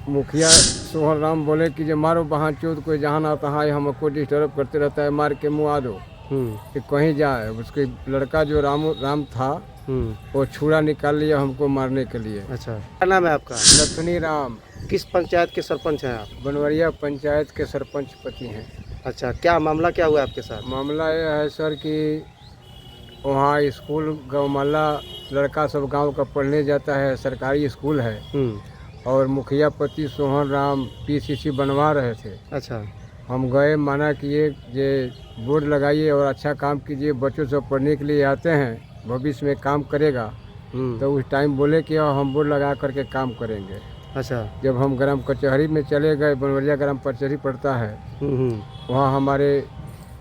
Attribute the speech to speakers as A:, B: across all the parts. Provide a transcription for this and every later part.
A: मुखिया सोहन राम बोले कि जो मारो बहाँ चोद कोई जहाँ ना तहाँ है, हमको डिस्टर्ब करते रहता है, मार के मुआ दो कि कहीं जाए। उसके लड़का जो राम था वो छुरा निकाल लिया हमको मारने के लिए।
B: अच्छा, क्या नाम है आपका?
A: नथुनी राम।
B: किस पंचायत के सरपंच हैं आप?
A: बनवरिया पंचायत के सरपंच पति हैं।
B: अच्छा, क्या मामला क्या हुआ आपके साथ?
A: मामला यह है सर कि वहाँ स्कूल गौमाला लड़का सब गांव का पढ़ने जाता है, सरकारी स्कूल है, और मुखिया पति सोहन राम पीसीसी बनवा रहे थे।
B: अच्छा,
A: हम गए, मना किए, ये बोर्ड लगाइए और अच्छा काम कीजिए, बच्चों सब पढ़ने के लिए आते हैं, भविष्य में काम करेगा। तो उस टाइम बोले कि हम बोर्ड लगा करके काम करेंगे।
B: अच्छा,
A: जब हम ग्राम कचहरी में चले गए, बनवरिया ग्राम कचहरी पड़ता है, वहाँ हमारे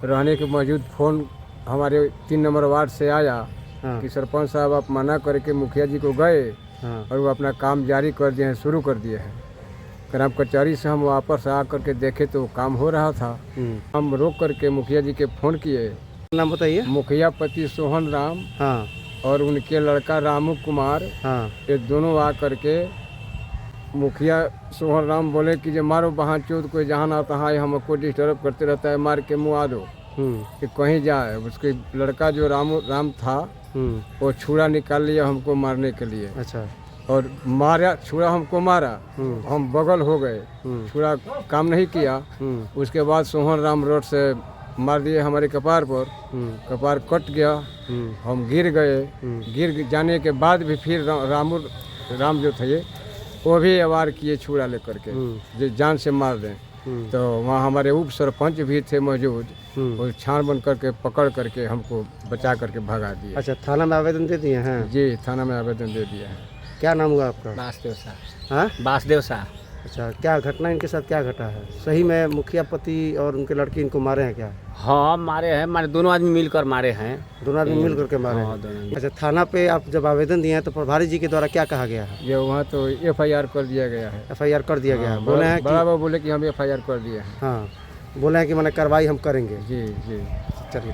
A: रहने के मौजूद फ़ोन हमारे 3 नंबर वार्ड से आया कि सरपंच साहब आप मना करके मुखिया जी को गए और वो अपना काम जारी कर दिए हैं, शुरू कर दिए हैं। ग्राम कचहरी से हम वापस आ करके देखे तो काम हो रहा था। हम रोक करके मुखिया जी के फ़ोन किए।
B: नाम बताइए।
A: मुखिया पति सोहन राम
B: हाँ,
A: और उनके लड़का रामू कुमार,
B: हाँ,
A: ये दोनों आ करके मुखिया सोहन राम बोले कि जो मारो बहाँ चोद कोई जहाँ ना तहाँ है, हमको डिस्टर्ब करते रहता है, मार के मुआ दो कि कहीं जाए। उसके लड़का जो राम था वो छुरा निकाल लिया हमको मारने के लिए।
B: अच्छा,
A: और मारा, छुरा हमको मारा, हम बगल हो गए, छुरा काम नहीं किया। उसके बाद सोहन राम रोड से मार दिए हमारे कपार पर, कपार कट गया, हम गिर गए। गिर जाने के बाद भी फिर राम जो थे वो भी वार किए छुरा लेकर के, जो जान से मार दें। तो वहाँ हमारे उप सरपंच भी थे मौजूद, वो छान बन करके पकड़ करके हमको बचा करके भगा दिया।
B: अच्छा, थाना में आवेदन दे दिए हैं?
A: जी, थाना में आवेदन दे दिया है।
B: क्या नाम हुआ आपका?
A: वासुदेव साहब।
B: हाँ,
A: वासुदेव साहब।
B: अच्छा, क्या घटना इनके साथ क्या घटा है? सही में मुखिया पति और उनके लड़की इनको मारे हैं क्या?
C: हाँ, मारे हैं, मारे दोनों आदमी मिलकर मारे हैं।
B: दोनों आदमी मिल करके मारे
C: हाँ,
B: हैं? अच्छा, थाना पे आप जब आवेदन दिए हैं तो प्रभारी जी के द्वारा क्या कहा गया है?
A: ये वहाँ तो FIR कर दिया गया है।
B: FIR कर दिया गया है? बोले हैं
A: बड़ा
B: कि
A: बाबू बोले कि हम FIR कर दिए हैं।
B: हाँ, बोले हैं कि मैंने कार्रवाई हम करेंगे।
A: जी जी।
B: चलिए।